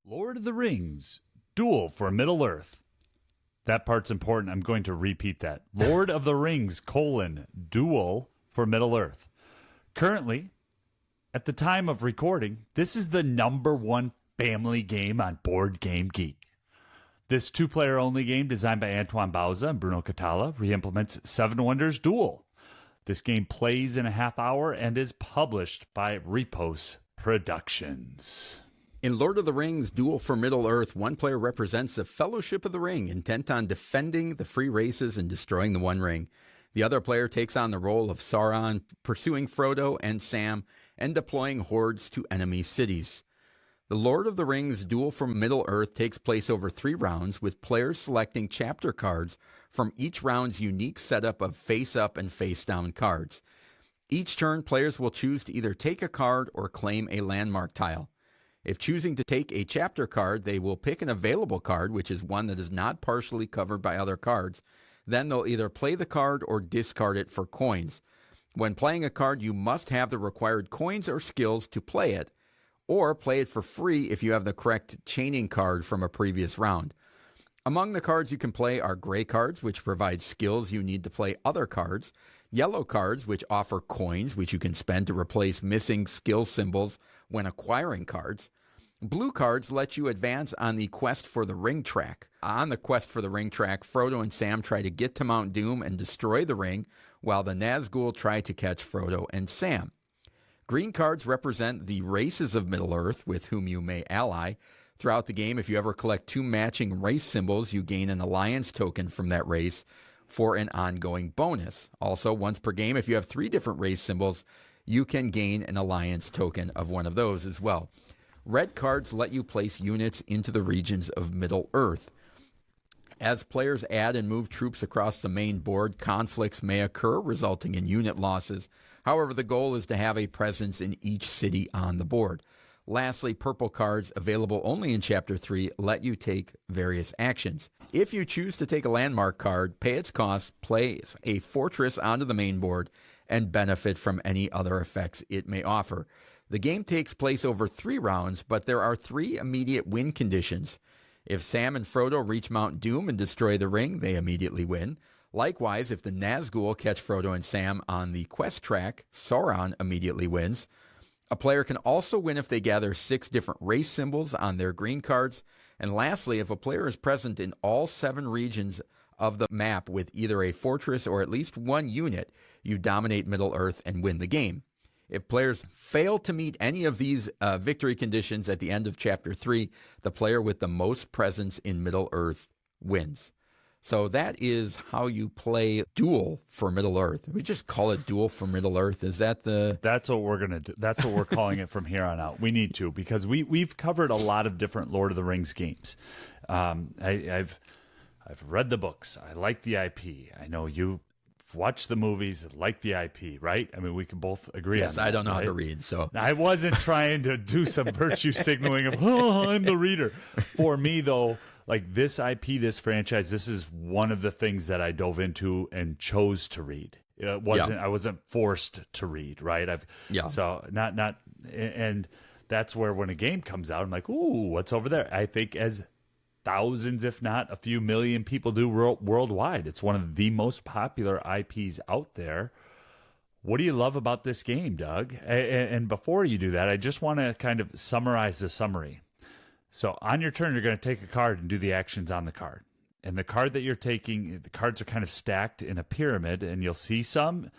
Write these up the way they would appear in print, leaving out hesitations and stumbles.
Lord of the Rings, Duel for Middle-earth. That part's important. I'm going to repeat that. Lord of the Rings, Duel for Middle-earth. Currently, at the time of recording, this is the #1 family game on Board Game Geek. This 2-player only game designed by Antoine Bauza and Bruno Catala re-implements Seven Wonders Duel. This game plays in a half hour and is published by Repos Productions. In Lord of the Rings Duel for Middle-earth, one player represents the Fellowship of the Ring, intent on defending the free races and destroying the One Ring. The other player takes on the role of Sauron, pursuing Frodo and Sam and deploying hordes to enemy cities. The Lord of the Rings Duel for Middle-earth takes place over 3 rounds, with players selecting chapter cards from each round's unique setup of face-up and face-down cards. Each turn, players will choose to either take a card or claim a landmark tile. If choosing to take a chapter card, they will pick an available card, which is one that is not partially covered by other cards. Then they'll either play the card or discard it for coins. When playing a card, you must have the required coins or skills to play it, or play it for free if you have the correct chaining card from a previous round. Among the cards you can play are gray cards, which provide skills you need to play other cards, yellow cards, which offer coins, which you can spend to replace missing skill symbols when acquiring cards. Blue cards let you advance on the quest for the ring track. On the quest for the ring track, Frodo and Sam try to get to Mount Doom and destroy the ring, while the Nazgul try to catch Frodo and Sam. Green cards represent the races of Middle-earth with whom you may ally. Throughout the game, if you ever collect 2 matching race symbols, you gain an alliance token from that race for an ongoing bonus. Also, once per game, if you have 3 different race symbols, you can gain an alliance token of one of those as well. Red cards let you place units into the regions of Middle-earth. As players add and move troops across the main board, conflicts may occur, resulting in unit losses. However, the goal is to have a presence in each city on the board. Lastly, purple cards, available only in Chapter 3, let you take various actions. If you choose to take a landmark card, pay its cost, place a fortress onto the main board, and benefit from any other effects it may offer. The game takes place over 3 rounds, but there are 3 immediate win conditions. If Sam and Frodo reach Mount Doom and destroy the ring, they immediately win. Likewise, if the Nazgul catch Frodo and Sam on the quest track, Sauron immediately wins. A player can also win if they gather 6 different race symbols on their green cards. And lastly, if a player is present in all 7 regions of the map with either a fortress or at least 1 unit, you dominate Middle-earth and win the game. If players fail to meet any of these victory conditions at the end of Chapter 3, the player with the most presence in Middle-earth wins. So that is how you play Duel for Middle-earth. We just call it Duel for Middle-earth. Is that the... That's what we're going to do. That's what we're calling it from here on out. We need to, because we've covered a lot of different Lord of the Rings games. I've read the books. I like the IP. I know you watch the movies, like the IP, right? I mean, we can both agree on that. Yes, I don't know how to read, so... I wasn't trying to do some virtue signaling of, oh, I'm the reader. For me, though, like this IP, this franchise, this is one of the things that I dove into and chose to read. It wasn't, I wasn't forced to read, right? So and that's where when a game comes out, I'm like, ooh, what's over there? I think as thousands, if not a few million people do worldwide. It's one of the most popular IPs out there. What do you love about this game, Doug? And before you do that, I just want to kind of summarize the summary. So on your turn, you're going to take a card and do the actions on the card. And the card that you're taking, the cards are kind of stacked in a pyramid, and you'll see some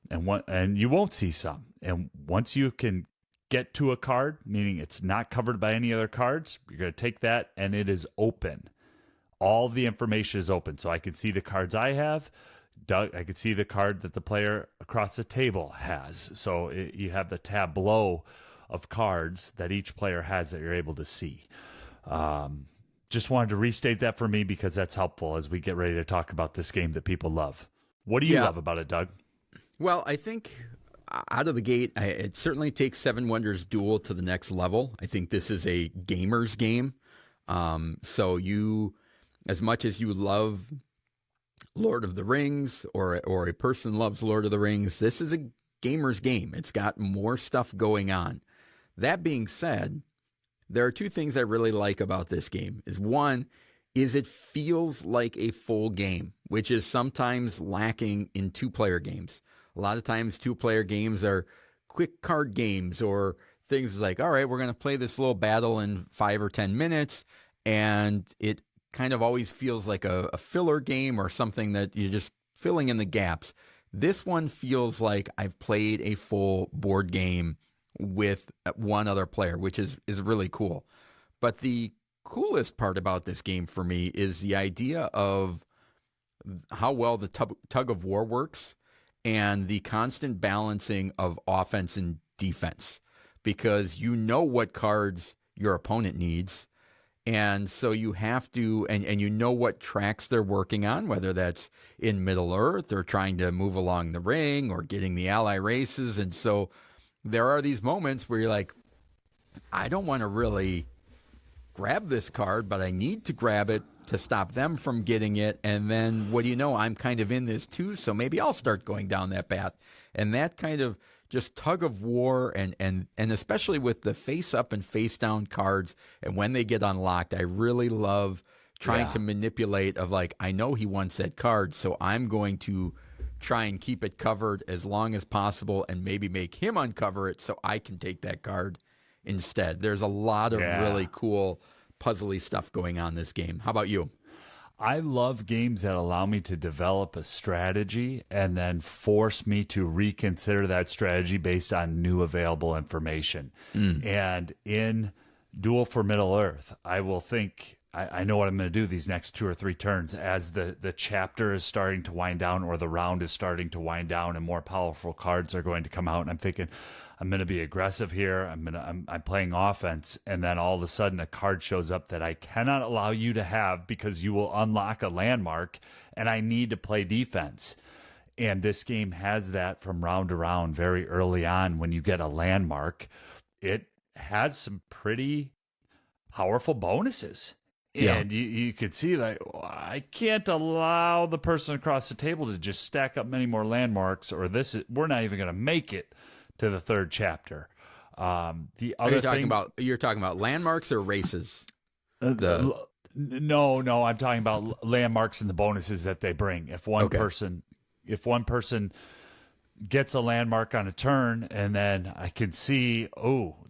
and you won't see some. And once you can get to a card, meaning it's not covered by any other cards, you're going to take that and it is open. All the information is open. So I can see the cards I have. Doug, I can see the card that the player across the table has. So you have the tableau of cards that each player has that you're able to see. Just wanted to restate that for me because that's helpful as we get ready to talk about this game that people love. What do you love about it, Doug? Well, I think out of the gate, it certainly takes Seven Wonders Duel to the next level. I think this is a gamer's game. So you, as much as you love Lord of the Rings or a person loves Lord of the Rings, this is a gamer's game. It's got more stuff going on. That being said, there are two things I really like about this game. One is it feels like a full game, which is sometimes lacking in two-player games. A lot of times two-player games are quick card games or things like, all right, we're going to play this little battle in 5 or 10 minutes, and it kind of always feels like a filler game or something that you're just filling in the gaps. This one feels like I've played a full board game with one other player, which is really cool. But the coolest part about this game for me is the idea of how well the tug of war works and the constant balancing of offense and defense, because you know what cards your opponent needs. And so you have to, and you know what tracks they're working on, whether that's in Middle Earth or trying to move along the ring or getting the ally races. And so there are these moments where you're like, I don't want to really grab this card, but I need to grab it to stop them from getting it. And then what do you know? I'm kind of in this too, so maybe I'll start going down that path. And that kind of just tug of war, and especially with the face up and face down cards, and when they get unlocked, I really love trying to manipulate of like, I know he wants that card, so I'm going to try and keep it covered as long as possible and maybe make him uncover it so I can take that card instead. There's a lot of really cool puzzly stuff going on in this game. How about you? I love games that allow me to develop a strategy and then force me to reconsider that strategy based on new available information. And in Duel for Middle-earth, I will think, I know what I'm going to do these next 2 or 3 turns as the chapter is starting to wind down or the round is starting to wind down and more powerful cards are going to come out. And I'm thinking, I'm going to be aggressive here. I'm playing offense. And then all of a sudden a card shows up that I cannot allow you to have because you will unlock a landmark and I need to play defense. And this game has that from round to round very early on. When you get a landmark, it has some pretty powerful bonuses. And you could see, like, I can't allow the person across the table to just stack up many more landmarks, or we're not even going to make it to the 3rd chapter. The other you're talking about landmarks or races? No, I'm talking about landmarks and the bonuses that they bring. If one person gets a landmark on a turn, and then I can see,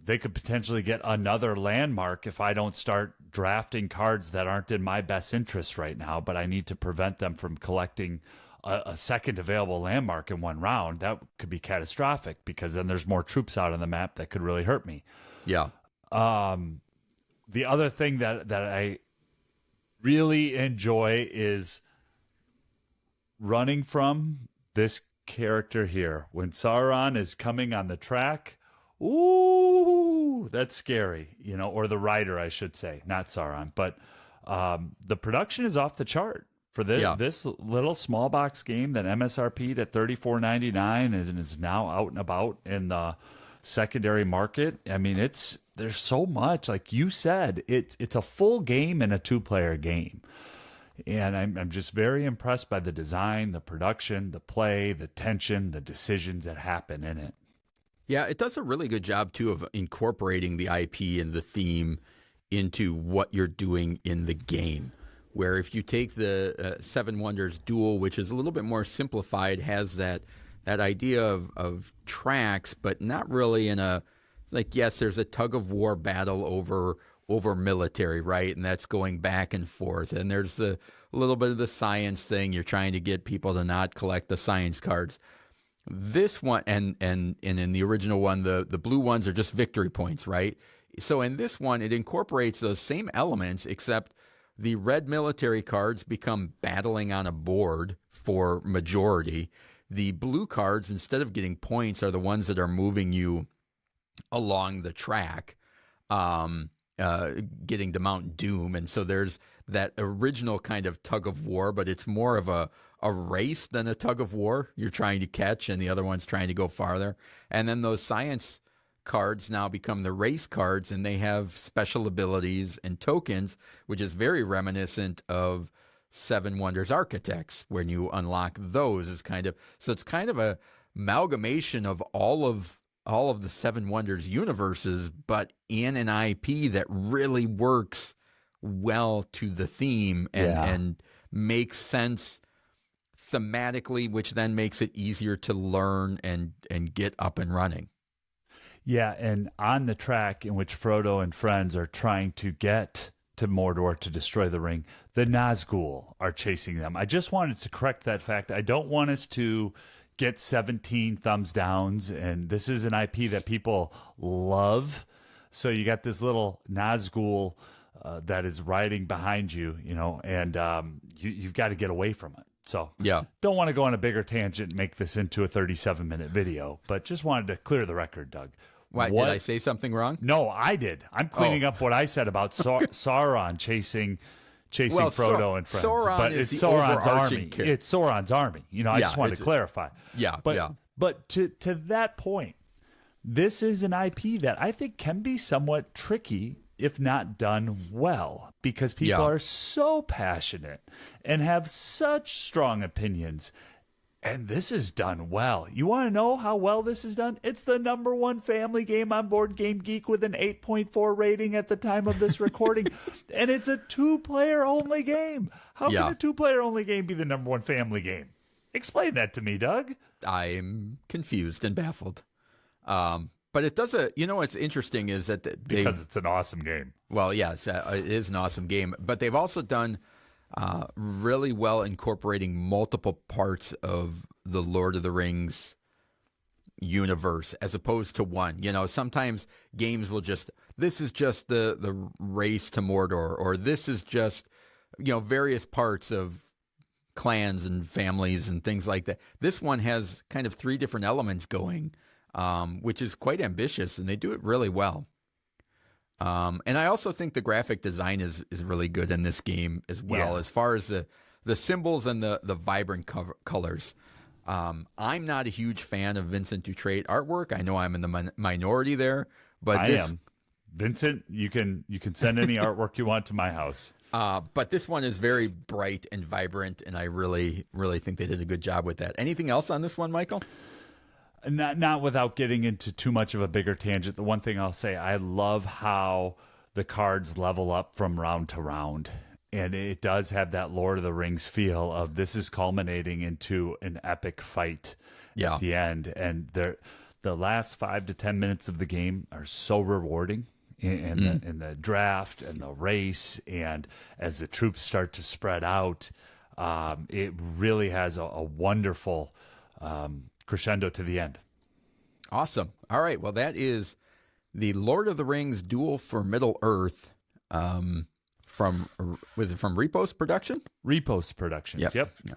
they could potentially get another landmark if I don't start drafting cards that aren't in my best interest right now, but I need to prevent them from collecting a second available landmark in one round. That could be catastrophic because then there's more troops out on the map that could really hurt me. Yeah. The other thing that I really enjoy is running from this character here. When Sauron is coming on the track, ooh, that's scary, or the rider, I should say, not Sauron. But the production is off the chart for this little small box game that MSRP'd at $34.99 and is now out and about in the secondary market. I mean, there's so much. Like you said, it's a full game and a 2-player game. And I'm just very impressed by the design, the production, the play, the tension, the decisions that happen in it. Yeah, it does a really good job, too, of incorporating the IP and the theme into what you're doing in the game. Where if you take the 7 Wonders Duel, which is a little bit more simplified, has that idea of tracks, but not really in a, like, yes, there's a tug of war battle over military, right? And that's going back and forth. And there's a little bit of the science thing. You're trying to get people to not collect the science cards. This one, and in the original one, the blue ones are just victory points, right? So in this one, it incorporates those same elements, except the red military cards become battling on a board for majority. The blue cards, instead of getting points, are the ones that are moving you along the track, getting to Mount Doom. And so there's that original kind of tug of war, but it's more of a race than a tug of war. You're trying to catch and the other one's trying to go farther. And then those science cards now become the race cards, and they have special abilities and tokens, which is very reminiscent of 7 Wonders Architects. When you unlock those, is kind of, so it's kind of a amalgamation of all of the Seven Wonders universes, but in an IP that really works well to the theme and makes sense thematically, which then makes it easier to learn and get up and running. Yeah, and on the track in which Frodo and friends are trying to get to Mordor to destroy the ring, the Nazgul are chasing them. I just wanted to correct that fact. I don't want us to get 17 thumbs downs, and this is an IP that people love. So you got this little Nazgul that is riding behind you, and you've got to get away from it. So don't want to go on a bigger tangent and make this into a 37-minute video, but just wanted to clear the record, Doug. Why, did I say something wrong? No, I did. I'm cleaning up what I said about Sauron chasing Frodo and friends. Sauron but is it's the Sauron's army. character. It's Sauron's army. I just wanted to clarify. But to that point, this is an IP that I think can be somewhat tricky if not done well, because people are so passionate and have such strong opinions. And this is done well. You want to know how well this is done? It's the #1 family game on Board Game Geek with an 8.4 rating at the time of this recording. And it's a 2-player only game. How can a 2-player only game be the #1 family game? Explain that to me, Doug. I'm confused and baffled. But it does what's interesting is that because it's an awesome game. Well, yes, it is an awesome game. But they've also done really well incorporating multiple parts of the Lord of the Rings universe as opposed to one. Sometimes games will this is just the race to Mordor, or this is just, various parts of clans and families and things like that. This one has kind of 3 different elements going, which is quite ambitious, and they do it really well. And I also think the graphic design is really good in this game as well, as far as the symbols and the vibrant colors. I'm not a huge fan of Vincent Dutrait artwork. I know I'm in the minority there, but I am. Vincent, you can send any artwork you want to my house. But this one is very bright and vibrant, and I really, really think they did a good job with that. Anything else on this one, Michael? Not without getting into too much of a bigger tangent. The one thing I'll say, I love how the cards level up from round to round. And it does have that Lord of the Rings feel of this is culminating into an epic fight at the end. And the last 5 to 10 minutes of the game are so rewarding in the draft and the race. And as the troops start to spread out, it really has a wonderful crescendo to the end. Awesome. All right. Well, that is the Lord of the Rings Duel for Middle Earth. Was it from Repos Production? Repos Productions. Yep. Yeah.